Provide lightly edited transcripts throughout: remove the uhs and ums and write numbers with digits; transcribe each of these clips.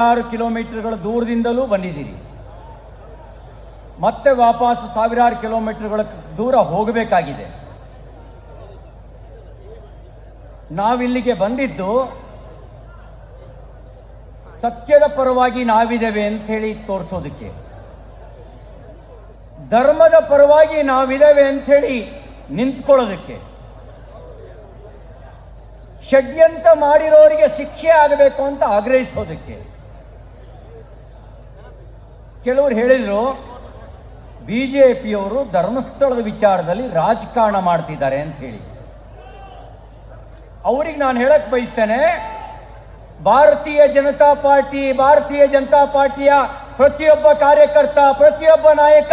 6 ಕಿಲೋಮೀಟರ್ಗಳ ದೂರದಿಂದಲೂ ಬಂದಿದ್ದೀರಿ. ಮತ್ತೆ ವಾಪಸ್ ಸಾವಿರಾರು ಕಿಲೋಮೀಟರ್ಗಳ ದೂರ ಹೋಗಬೇಕಾಗಿದೆ. ನಾವಿಲ್ಲಿಗೆ ಬಂದಿದ್ದು ಸತ್ಯದ ಪರವಾಗಿ ನಾವಿದ್ದೇವೆ ಅಂತ ಹೇಳಿ ತೋರಿಸೋದಕ್ಕೆ, ಧರ್ಮದ ಪರವಾಗಿ ನಾವಿದ್ದೇವೆ ಅಂತ ಹೇಳಿ ನಿಂತ್ಕೊಳ್ಳೋದಕ್ಕೆ, ಷಡ್ಯಂತ್ರ ಮಾಡಿರೋರಿಗೆ ಶಿಕ್ಷೆ ಆಗಬೇಕು ಅಂತ ಆಗ್ರಹಿಸೋದಕ್ಕೆ. ಕೆಲವರು ಹೇಳಿದ್ರು ಬಿಜೆಪಿಯವರು ಧರ್ಮಸ್ಥಳದ ವಿಚಾರದಲ್ಲಿ ರಾಜಕಾರಣ ಮಾಡ್ತಿದ್ದಾರೆ ಅಂತ ಹೇಳಿ. ಅವ್ರಿಗೆ ನಾನು ಹೇಳಕ್ ಬಯಸ್ತೇನೆ, ಭಾರತೀಯ ಜನತಾ ಪಾರ್ಟಿಯ ಪ್ರತಿಯೊಬ್ಬ ಕಾರ್ಯಕರ್ತ, ಪ್ರತಿಯೊಬ್ಬ ನಾಯಕ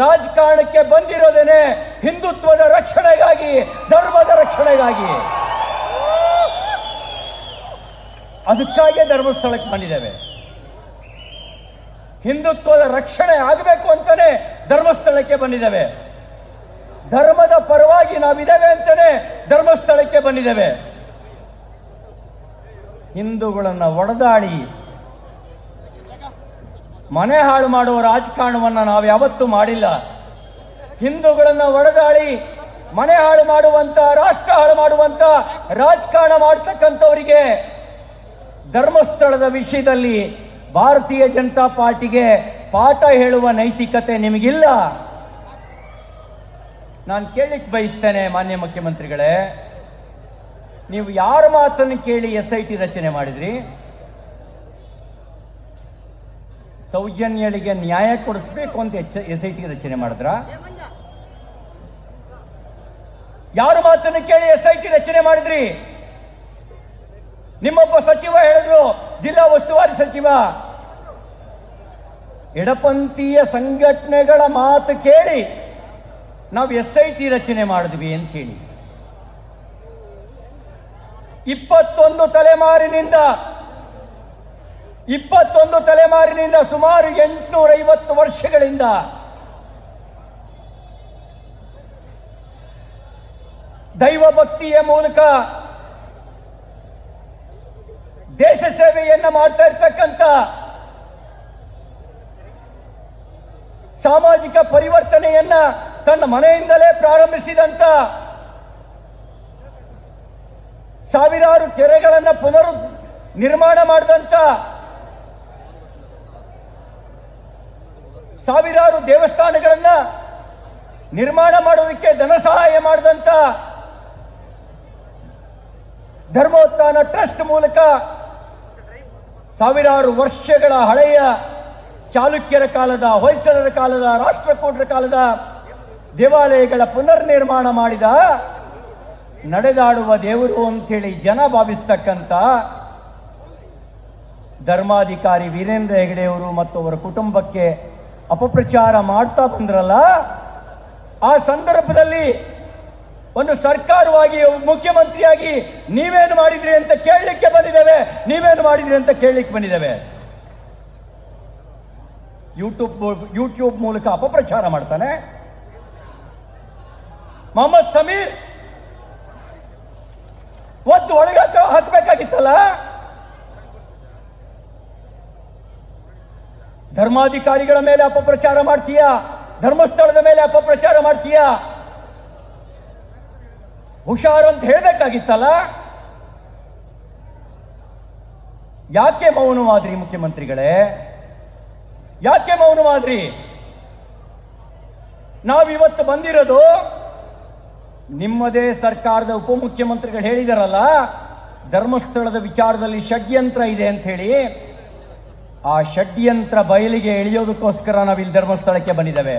ರಾಜಕಾರಣಕ್ಕೆ ಬಂದಿರೋದೇನೆ ಹಿಂದುತ್ವದ ರಕ್ಷಣೆಗಾಗಿ, ಧರ್ಮದ ರಕ್ಷಣೆಗಾಗಿ. ಅದಕ್ಕಾಗಿ ಧರ್ಮಸ್ಥಳಕ್ಕೆ ಬಂದಿದ್ದೇವೆ. ಹಿಂದುತ್ವದ ರಕ್ಷಣೆ ಆಗಬೇಕು ಅಂತಾನೆ ಧರ್ಮಸ್ಥಳಕ್ಕೆ ಬಂದಿದ್ದೇವೆ. ಧರ್ಮದ ಪರವಾಗಿ ನಾವಿದ್ದೇವೆ ಅಂತಾನೆ ಧರ್ಮಸ್ಥಳಕ್ಕೆ ಬಂದಿದ್ದೇವೆ. ಹಿಂದೂಗಳನ್ನ ಒಡೆದಾಡಿ ಮನೆ ಹಾಳು ಮಾಡುವ ರಾಜಕಾರಣವನ್ನ ನಾವು ಯಾವತ್ತೂ ಮಾಡಿಲ್ಲ. ಹಿಂದೂಗಳನ್ನ ಒಡೆದಾಡಿ ಮನೆ ಹಾಳು ಮಾಡುವಂತ, ರಾಷ್ಟ್ರ ಹಾಳು ಮಾಡುವಂತ ರಾಜಕಾರಣ ಮಾಡ್ತಕ್ಕಂಥವರಿಗೆ ಧರ್ಮಸ್ಥಳದ ವಿಷಯದಲ್ಲಿ ಭಾರತೀಯ ಜನತಾ ಪಾರ್ಟಿಗೆ ಪಾಠ ಹೇಳುವ ನೈತಿಕತೆ ನಿಮಗಿಲ್ಲ. ನಾನು ಕೇಳಲಿಕ್ಕೆ ಬಯಸ್ತೇನೆ, ಮಾನ್ಯ ಮುಖ್ಯಮಂತ್ರಿಗಳೇ, ನೀವು ಯಾರ ಮಾತನ್ನು ಕೇಳಿ SIT ರಚನೆ ಮಾಡಿದ್ರಿ? ಸೌಜನ್ಯಳಿಗೆ ನ್ಯಾಯ ಕೊಡಿಸ್ಬೇಕು ಅಂತ SIT ರಚನೆ ಮಾಡಿದ್ರ? ಯಾರ ಮಾತನ್ನು ಕೇಳಿ SIT ರಚನೆ ಮಾಡಿದ್ರಿ? ನಿಮ್ಮೊಬ್ಬ ಸಚಿವ ಹೇಳಿದ್ರು, ಜಿಲ್ಲಾ ಉಸ್ತುವಾರಿ ಸಚಿವ, ಎಡಪಂಥೀಯ ಸಂಘಟನೆಗಳ ಮಾತು ಕೇಳಿ ನಾವು SIT ರಚನೆ ಮಾಡಿದ್ವಿ ಅಂತ ಹೇಳಿ. 21 ತಲೆಮಾರಿನಿಂದ ಸುಮಾರು 850 ವರ್ಷಗಳಿಂದ ದೈವ ಭಕ್ತಿಯ ಮೂಲಕ ದೇಶ ಸೇವೆಯನ್ನ ಮಾಡ್ತಾ ಇರ್ತಕ್ಕಂಥ, ಸಾಮಾಜಿಕ ಪರಿವರ್ತನೆಯನ್ನ ತನ್ನ ಮನೆಯಿಂದಲೇ ಪ್ರಾರಂಭಿಸಿದಂತ, ಸಾವಿರಾರು ಕೆರೆಗಳನ್ನ ಪುನರ್ ನಿರ್ಮಾಣ ಮಾಡಿದಂತ, ಸಾವಿರಾರು ದೇವಸ್ಥಾನಗಳನ್ನ ನಿರ್ಮಾಣ ಮಾಡೋದಕ್ಕೆ ಧನ ಸಹಾಯ ಮಾಡಿದಂತ, ಧರ್ಮೋತ್ಥಾನ ಟ್ರಸ್ಟ್ ಮೂಲಕ ಸಾವಿರಾರು ವರ್ಷಗಳ ಹಳೆಯ ಚಾಲುಕ್ಯರ ಕಾಲದ, ಹೊಯ್ಸಳರ ಕಾಲದ, ರಾಷ್ಟ್ರಕೂಟರ ಕಾಲದ ದೇವಾಲಯಗಳ ಪುನರ್ ನಿರ್ಮಾಣ ಮಾಡಿದ ನಡೆದಾಡುವ ದೇವರು ಅಂತೇಳಿ ಜನ ಭಾವಿಸ್ತಕ್ಕಂಥ ಧರ್ಮಾಧಿಕಾರಿ ವೀರೇಂದ್ರ ಹೆಗಡೆಯವರು ಮತ್ತು ಅವರ ಕುಟುಂಬಕ್ಕೆ ಅಪಪ್ರಚಾರ ಮಾಡ್ತಾ ಬಂದ್ರಲ್ಲ, ಆ ಸಂದರ್ಭದಲ್ಲಿ ಒಂದು ಸರ್ಕಾರವಾಗಿ, ಮುಖ್ಯಮಂತ್ರಿಯಾಗಿ ನೀವೇನು ಮಾಡಿದ್ರಿ ಅಂತ ಕೇಳಲಿಕ್ಕೆ ಬಂದಿದ್ದೇವೆ. ನೀವೇನು ಮಾಡಿದ್ರಿ ಅಂತ ಕೇಳಲಿಕ್ಕೆ ಬಂದಿದ್ದೇವೆ. ಯೂಟ್ಯೂಬ್ ಮೂಲಕ ಅಪಪ್ರಚಾರ ಮಾಡ್ತಾನೆ. ಮೊಹಮ್ಮದ್ ಸಮೀರ್ ಒದ್ದು ಒಳಗೆ ಹಾಕಬೇಕಾಗಿತ್ತಲ್ಲ. ಧರ್ಮಾಧಿಕಾರಿಗಳ ಮೇಲೆ ಅಪಪ್ರಚಾರ ಮಾಡ್ತೀಯಾ, ಧರ್ಮಸ್ಥಳದ ಮೇಲೆ ಅಪಪ್ರಚಾರ ಮಾಡ್ತೀಯಾ, ಹುಷಾರು ಅಂತ ಹೇಳಬೇಕಾಗಿತ್ತಲ್ಲ. ಯಾಕೆ ಮೌನವಾದ್ರಿ ಮುಖ್ಯಮಂತ್ರಿಗಳೇ? ಯಾಕೆ ಮೌನವಾದ್ರಿ? ನಾವಿವತ್ತು ಬಂದಿರೋದು, ನಿಮ್ಮದೇ ಸರ್ಕಾರದ ಉಪಮುಖ್ಯಮಂತ್ರಿಗಳು ಹೇಳಿದಾರಲ್ಲ, ಧರ್ಮಸ್ಥಳದ ವಿಚಾರದಲ್ಲಿ ಷಡ್ಯಂತ್ರ ಇದೆ ಅಂತ ಹೇಳಿ. ಆ ಷಡ್ಯಂತ್ರ ಬಯಲಿಗೆ ಎಳೆಯೋದಕ್ಕೋಸ್ಕರ ನಾವಿಲ್ಲಿ ಧರ್ಮಸ್ಥಳಕ್ಕೆ ಬಂದಿದ್ದೇವೆ.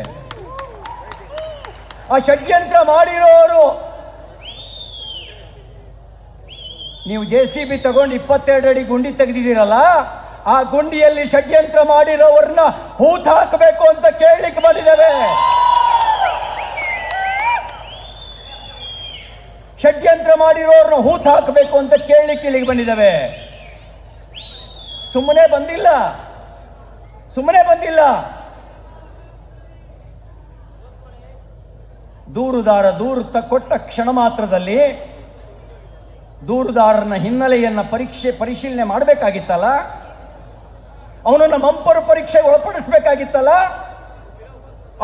ಆ ಷಡ್ಯಂತ್ರ ಮಾಡಿರೋರು, ನೀವು JCB ತಗೊಂಡು 22 ಅಡಿ ಗುಂಡಿ ತೆಗೆದಿದ್ದೀರಲ್ಲ, ಆ ಗುಂಡಿಯಲ್ಲಿ ಷಡ್ಯಂತ್ರ ಮಾಡಿರೋರನ್ನ ಹೂತು ಹಾಕಬೇಕು ಅಂತ ಕೇಳಲಿಕ್ಕೆ ಬಂದಿದ್ದೇವೆ. ಷಡ್ಯಂತ್ರ ಮಾಡಿರೋರನ್ನ ಹೂತು ಹಾಕಬೇಕು ಅಂತ ಕೇಳಲಿಕ್ಕೆ ಇಲ್ಲಿಗೆ ಬಂದಿದ್ದೇವೆ. ಸುಮ್ಮನೆ ಬಂದಿಲ್ಲ. ದೂರುದಾರ ದೂರು ಕೊಟ್ಟ ಕ್ಷಣ ಮಾತ್ರದಲ್ಲಿ ದೂರುದಾರನ ಹಿನ್ನೆಲೆಯನ್ನ ಪರಿಶೀಲನೆ ಮಾಡಬೇಕಾಗಿತ್ತಲ್ಲ. ಅವನನ್ನ ಮಂಪರು ಪರೀಕ್ಷೆಗೆ ಒಳಪಡಿಸಬೇಕಾಗಿತ್ತಲ್ಲ,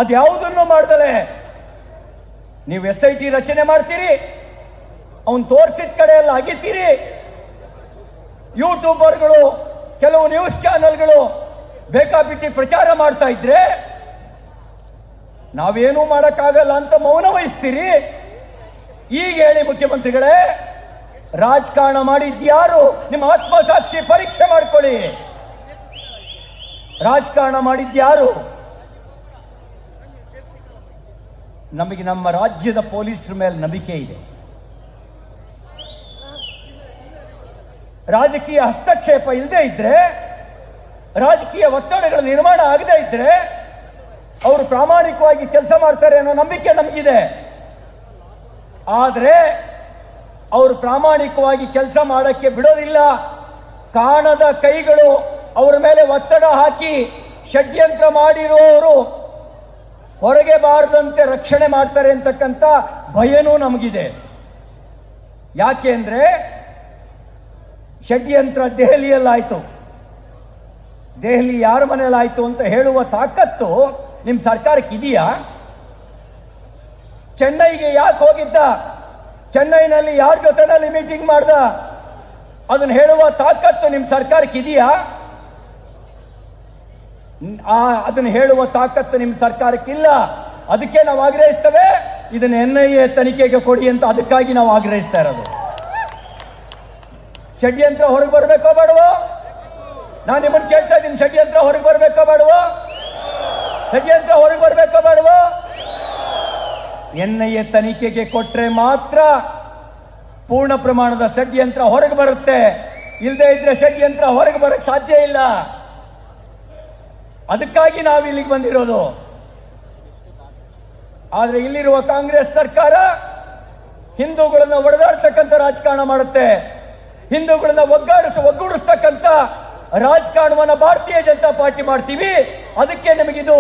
ಅದ್ಯಾವುದನ್ನು ಮಾಡ್ದಲೆ ನೀವು SIT ರಚನೆ ಮಾಡ್ತೀರಿ, ಅವನ್ ತೋರಿಸಿದ ಕಡೆ ಎಲ್ಲ ಅಗಿತೀರಿ. ಯೂಟ್ಯೂಬರ್ಗಳು, ಕೆಲವು ನ್ಯೂಸ್ ಚಾನೆಲ್ಗಳು ಬೇಕಾಬಿಟ್ಟಿ ಪ್ರಚಾರ ಮಾಡ್ತಾ ಇದ್ರೆ ನಾವೇನೂ ಮಾಡಕ್ಕಾಗಲ್ಲ ಅಂತ ಮೌನ ವಹಿಸ್ತೀರಿ. ಈಗ ಹೇಳಿ ಮುಖ್ಯಮಂತ್ರಿಗಳೇ, ರಾಜಕಾರಣ ಮಾಡಿದ್ಯಾರು? ನಿಮ್ಮ ಆತ್ಮಸಾಕ್ಷಿ ಪರೀಕ್ಷೆ ಮಾಡ್ಕೊಳ್ಳಿ. ರಾಜಕಾರಣ ಮಾಡಿದ್ಯಾರು? ನಮಗೆ ನಮ್ಮ ರಾಜ್ಯದ ಪೊಲೀಸರ ಮೇಲೆ ನಂಬಿಕೆ ಇದೆ. ರಾಜಕೀಯ ಹಸ್ತಕ್ಷೇಪ ಇಲ್ಲದೆ ಇದ್ರೆ, ರಾಜಕೀಯ ಒತ್ತಡಗಳ ನಿರ್ಮಾಣ ಆಗದೆ ಇದ್ರೆ ಅವರು ಪ್ರಾಮಾಣಿಕವಾಗಿ ಕೆಲಸ ಮಾಡ್ತಾರೆ ಅನ್ನೋ ನಂಬಿಕೆ ನಮಗಿದೆ. ಆದ್ರೆ ಅವರು ಪ್ರಾಮಾಣಿಕವಾಗಿ ಕೆಲಸ ಮಾಡಕ್ಕೆ ಬಿಡೋದಿಲ್ಲ. ಕಾಣದ ಕೈಗಳು ಅವರ ಮೇಲೆ ಒತ್ತಡ ಹಾಕಿ ಷಡ್ಯಂತ್ರ ಮಾಡಿರುವವರು ಹೊರಗೆ ಬಾರದಂತೆ ರಕ್ಷಣೆ ಮಾಡ್ತಾರೆ ಅಂತಕ್ಕಂಥ ಭಯನೂ ನಮಗಿದೆ. ಯಾಕೆ ಅಂದ್ರೆ ಷಡ್ಯಂತ್ರ ದೆಹಲಿಯಲ್ಲಾಯ್ತು, ದೆಹಲಿ ಯಾರ ಮನೆಯಲ್ಲಾಯ್ತು ಅಂತ ಹೇಳುವ ತಾಕತ್ತು ನಿಮ್ ಸರ್ಕಾರಕ್ಕೆ ಇದೆಯಾ? ಚೆನ್ನೈಗೆ ಯಾಕೆ ಹೋಗಿದ್ದ, ಚೆನ್ನೈನಲ್ಲಿ ಯಾರ ಜೊತೆನಲ್ಲಿ ಮೀಟಿಂಗ್ ಮಾಡ್ದ, ಅದನ್ನ ಹೇಳುವ ತಾಕತ್ತು ನಿಮ್ ಸರ್ಕಾರಕ್ಕೆ ಇದೆಯಾ? ಅದನ್ನ ಹೇಳುವ ತಾಕತ್ತು ನಿಮ್ ಸರ್ಕಾರಕ್ಕಿಲ್ಲ. ಅದಕ್ಕೆ ನಾವು ಆಗ್ರಹಿಸ್ತೇವೆ, ಇದನ್ನ NIA ತನಿಖೆಗೆ ಕೊಡಿ ಅಂತ. ಅದಕ್ಕಾಗಿ ನಾವು ಆಗ್ರಹಿಸ್ತಾ ಇರೋದು. ಷಡ್ಯಂತ್ರ ಹೊರಗೆ ಬರ್ಬೇಕೋ ಬೇಡವೋ? ನಾನು ನಿಮ್ಮನ್ನು ಕೇಳ್ತಾ ಇದ್ದೀನಿ, ಷಡ್ಯಂತ್ರ ಹೊರಗೆ ಬರ್ಬೇಕೋ ಬೇಡವೋ? ಷಡ್ಯಂತ್ರ ಹೊರಗೆ ಬರ್ಬೇಕೋ ಬೇಡವೋ? NIA ತನಿಖೆಗೆ ಕೊಟ್ರೆ ಮಾತ್ರ ಪೂರ್ಣ ಪ್ರಮಾಣದ ಷಡ್ಯಂತ್ರ ಹೊರಗೆ ಬರುತ್ತೆ. ಇಲ್ಲದೆ ಇದ್ರೆ ಷಡ್ಯಂತ್ರ ಹೊರಗೆ ಬರಕ್ಕೆ ಸಾಧ್ಯ ಇಲ್ಲ. ಅದಕ್ಕಾಗಿ ನಾವು ಇಲ್ಲಿಗೆ ಬಂದಿರೋದು. ಆದ್ರೆ ಇಲ್ಲಿರುವ ಕಾಂಗ್ರೆಸ್ ಸರ್ಕಾರ ಹಿಂದೂಗಳನ್ನ ಒಡೆದಾಡ್ತಕ್ಕಂಥ ರಾಜಕಾರಣ ಮಾಡುತ್ತೆ. ಹಿಂದೂಗಳನ್ನ ಒಗ್ಗೂಡಿಸ್ತಕ್ಕಂಥ ರಾಜಕಾರಣವನ್ನ ಭಾರತೀಯ ಜನತಾ ಪಾರ್ಟಿ ಮಾಡ್ತೀವಿ. ಅದಕ್ಕೆ ನಮಗಿದು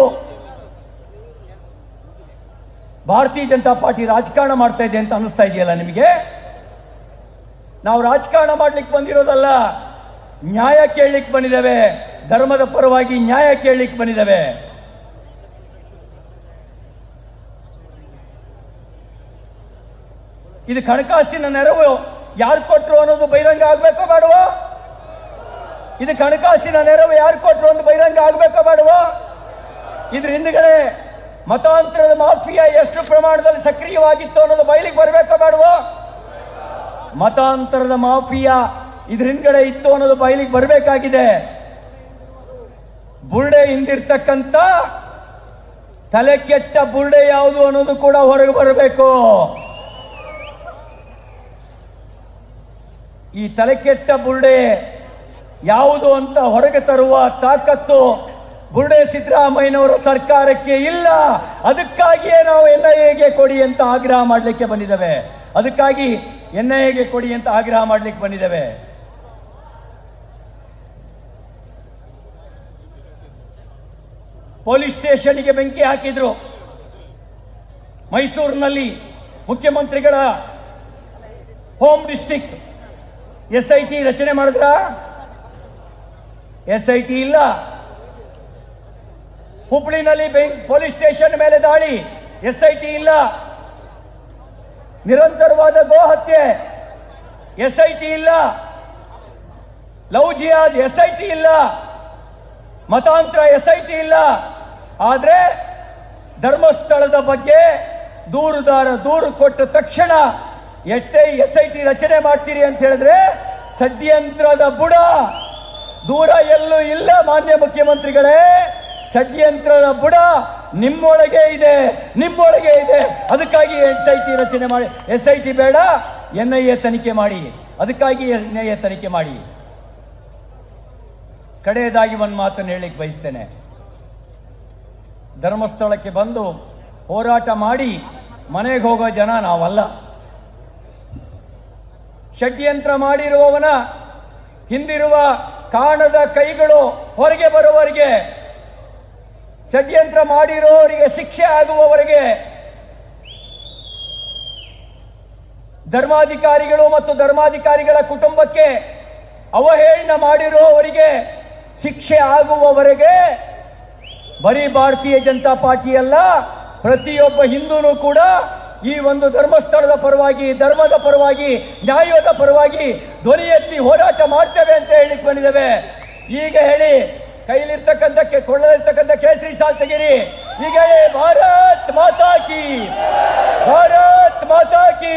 ಭಾರತೀಯ ಜನತಾ ಪಾರ್ಟಿ ರಾಜಕಾರಣ ಮಾಡ್ತಾ ಇದೆ ಅಂತ ಅನಿಸ್ತಾ ಇದೆಯಲ್ಲ ನಿಮಗೆ? ನಾವು ರಾಜಕಾರಣ ಮಾಡ್ಲಿಕ್ಕೆ ಬಂದಿರೋದಲ್ಲ, ನ್ಯಾಯ ಕೇಳಲಿಕ್ಕೆ ಬಂದಿದ್ದೇವೆ. ಧರ್ಮದ ಪರವಾಗಿ ನ್ಯಾಯ ಕೇಳಲಿಕ್ಕೆ ಬಂದಿದ್ದೇವೆ. ಇದು ಹಣಕಾಸಿನ ನೆರವು ಯಾರು ಕೊಟ್ಟರು ಅನ್ನೋದು ಬಹಿರಂಗ ಆಗ್ಬೇಕೋ ಬೇಡವೋ? ಇದು ಹಣಕಾಸಿನ ನೆರವು ಯಾರು ಕೊಟ್ಟರು ಅಂತ ಬಹಿರಂಗ ಆಗ್ಬೇಕೋ ಬೇಡವೋ? ಇದ್ರ ಹಿಂದ್ಗಡೆ ಮತಾಂತರದ ಮಾಫಿಯಾ ಎಷ್ಟು ಪ್ರಮಾಣದಲ್ಲಿ ಸಕ್ರಿಯವಾಗಿತ್ತು ಅನ್ನೋದು ಬಯಲಿಗೆ ಬರಬೇಕೋ ಬೇಡವೋ? ಮತಾಂತರದ ಮಾಫಿಯಾ ಇದ್ರ ಹಿಂದ್ಗಡೆ ಇತ್ತು ಅನ್ನೋದು ಬಯಲಿಗೆ ಬರಬೇಕಾಗಿದೆ. ಬುರುಡೆ ಹಿಂದಿರ್ತಕ್ಕಂಥ ತಲೆ ಕೆಟ್ಟ ಬುರುಡೆ ಯಾವುದು ಅನ್ನೋದು ಕೂಡ ಹೊರಗೆ ಬರಬೇಕು. ಈ ತಲೆ ಕೆಟ್ಟ ಬುರುಡೆ ಯಾವುದು ಅಂತ ಹೊರಗೆ ತರುವ ತಾಕತ್ತು ಬುರುಡೆ ಸಿದ್ದರಾಮಯ್ಯನವರ ಸರ್ಕಾರಕ್ಕೆ ಇಲ್ಲ. ಅದಕ್ಕಾಗಿಯೇ ನಾವು NIAಗೆ ಕೊಡಿ ಅಂತ ಆಗ್ರಹ ಮಾಡಲಿಕ್ಕೆ ಬಂದಿದ್ದೇವೆ. ಅದಕ್ಕಾಗಿ NIAಗೆ ಕೊಡಿ ಅಂತ ಆಗ್ರಹ ಮಾಡಲಿಕ್ಕೆ ಬಂದಿದ್ದೇವೆ. ಪೊಲೀಸ್ ಸ್ಟೇಷನ್ಗೆ ಬೆಂಕಿ ಹಾಕಿದ್ರು. ಮೈಸೂರಿನಲ್ಲಿ ಮುಖ್ಯಮಂತ್ರಿಗಳ ಹೋಮ್ ಡಿಸ್ಟ್ರಿಕ್ಟ್ SIT ರಚನೆ ಮಾಡಿದ್ರ? SIT ಇಲ್ಲ. ಹುಬ್ಬಳ್ಳಿನಲ್ಲಿ ಪೊಲೀಸ್ ಸ್ಟೇಷನ್ ಮೇಲೆ ದಾಳಿ, SIT ಇಲ್ಲ. ನಿರಂತರವಾದ ಗೋ ಹತ್ಯೆ, SIT ಇಲ್ಲ. ಲವ್ ಜಿಹಾದ್ SIT ಇಲ್ಲ. ಮತಾಂತರ SIT ಇಲ್ಲ. ಆದ್ರೆ ಧರ್ಮಸ್ಥಳದ ಬಗ್ಗೆ ದೂರುದಾರ ದೂರು ಕೊಟ್ಟ ತಕ್ಷಣ ಎಷ್ಟೇ SIT ರಚನೆ ಮಾಡ್ತೀರಿ ಅಂತ ಹೇಳಿದ್ರೆ ಷಡ್ಯಂತ್ರದ ಬುಡ ದೂರ ಎಲ್ಲೂ ಇಲ್ಲ. ಮಾನ್ಯ ಮುಖ್ಯಮಂತ್ರಿಗಳೇ, ಷಡ್ಯಂತ್ರದ ಬುಡ ನಿಮ್ಮೊಳಗೆ ಇದೆ, ನಿಮ್ಮೊಳಗೆ ಇದೆ. ಅದಕ್ಕಾಗಿ SIT ರಚನೆ ಮಾಡಿ. SIT ಬೇಡ, NIA ತನಿಖೆ ಮಾಡಿ. ಅದಕ್ಕಾಗಿ NIA ತನಿಖೆ ಮಾಡಿ. ಕಡೆಯದಾಗಿ ಒಂದು ಮಾತನ್ನು ಹೇಳಿಕ್ಕೆ ಬಯಸ್ತೇನೆ. ಧರ್ಮಸ್ಥಳಕ್ಕೆ ಬಂದು ಹೋರಾಟ ಮಾಡಿ ಮನೆಗೆ ಹೋಗೋ ಜನ ನಾವಲ್ಲ. ಷಡ್ಯಂತ್ರ ಮಾಡಿರುವವನ ಹಿಂದಿರುವ ಕಾಣದ ಕೈಗಳು ಹೊರಗೆ ಬರುವವರೆಗೆ, ಷಡ್ಯಂತ್ರ ಮಾಡಿರುವವರಿಗೆ ಶಿಕ್ಷೆ ಆಗುವವರೆಗೆ ಧರ್ಮಾಧಿಕಾರಿಗಳು ಮತ್ತು ಧರ್ಮಾಧಿಕಾರಿಗಳ ಕುಟುಂಬಕ್ಕೆ ಅವಹೇಳನ ಮಾಡಿರುವವರಿಗೆ ಶಿಕ್ಷೆ ಆಗುವವರೆಗೆ ಬರೀ ಭಾರತೀಯ ಜನತಾ ಪಾರ್ಟಿ ಅಲ್ಲ, ಪ್ರತಿಯೊಬ್ಬ ಹಿಂದೂನು ಕೂಡ ಈ ಒಂದು ಧರ್ಮಸ್ಥಳದ ಪರವಾಗಿ, ಧರ್ಮದ ಪರವಾಗಿ, ನ್ಯಾಯದ ಪರವಾಗಿ ಧ್ವನಿ ಎತ್ತಿ ಹೋರಾಟ ಮಾಡ್ತೇವೆ ಅಂತ ಹೇಳಿಕ್ ಬಂದಿದ್ದೇವೆ. ಈಗ ಹೇಳಿ, ಕೈಲಿರ್ತಕ್ಕಂಥ ಕೊಳ್ಳಲಿರ್ತಕ್ಕಂಥ ಕೇಸರಿ ಸಾಲ್ ತೆಗೀರಿ. ಈಗ ಹೇಳಿ, ಭಾರತ್ ಮಾತಾ ಕಿ, ಭಾರತ್ ಮಾತಾ ಕಿ,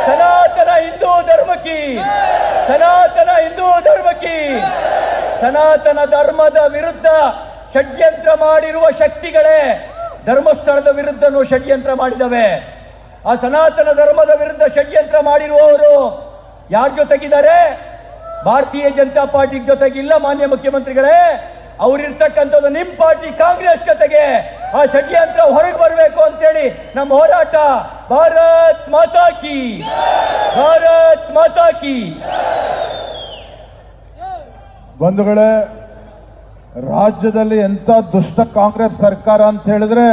ಸನಾತನ ಹಿಂದೂ ಧರ್ಮ ಕಿ, ಸನಾತನ ಹಿಂದೂ ಧರ್ಮ ಕಿ. ಸನಾತನ ಧರ್ಮದ ವಿರುದ್ಧ ಷಡ್ಯಂತ್ರ ಮಾಡಿರುವ ಶಕ್ತಿಗಳೇ ಧರ್ಮಸ್ಥಳದ ವಿರುದ್ಧನೂ ಷಡ್ಯಂತ್ರ ಮಾಡಿದವೆ. ಆ ಸನಾತನ ಧರ್ಮದ ವಿರುದ್ಧ ಷಡ್ಯಂತ್ರ ಮಾಡಿರುವವರು ಯಾರ ಜೊತೆಗಿದ್ದಾರೆ? ಭಾರತೀಯ ಜನತಾ ಪಾರ್ಟಿ ಜೊತೆಗಿಲ್ಲ ಮಾನ್ಯ ಮುಖ್ಯಮಂತ್ರಿಗಳೇ. ಅವರಿರ್ತಕ್ಕಂಥದ್ದು ನಿಮ್ಮ ಪಾರ್ಟಿ ಕಾಂಗ್ರೆಸ್ ಜೊತೆಗೆ. ಆ ಷಡ್ಯಂತ್ರ ಹೊರಗೆ ಬರಬೇಕು ಅಂತೇಳಿ ನಮ್ಮ ಹೋರಾಟ. ಭಾರತ್ ಮಾತಾ ಕಿ, ಭಾರತ್ ಮಾತಾ ಕಿ. ಬಂಧುಗಳೇ, ರಾಜ್ಯದಲ್ಲಿ ಎಂತ ದುಷ್ಟ ಕಾಂಗ್ರೆಸ್ ಸರ್ಕಾರ ಅಂತ ಹೇಳಿದ್ರೆ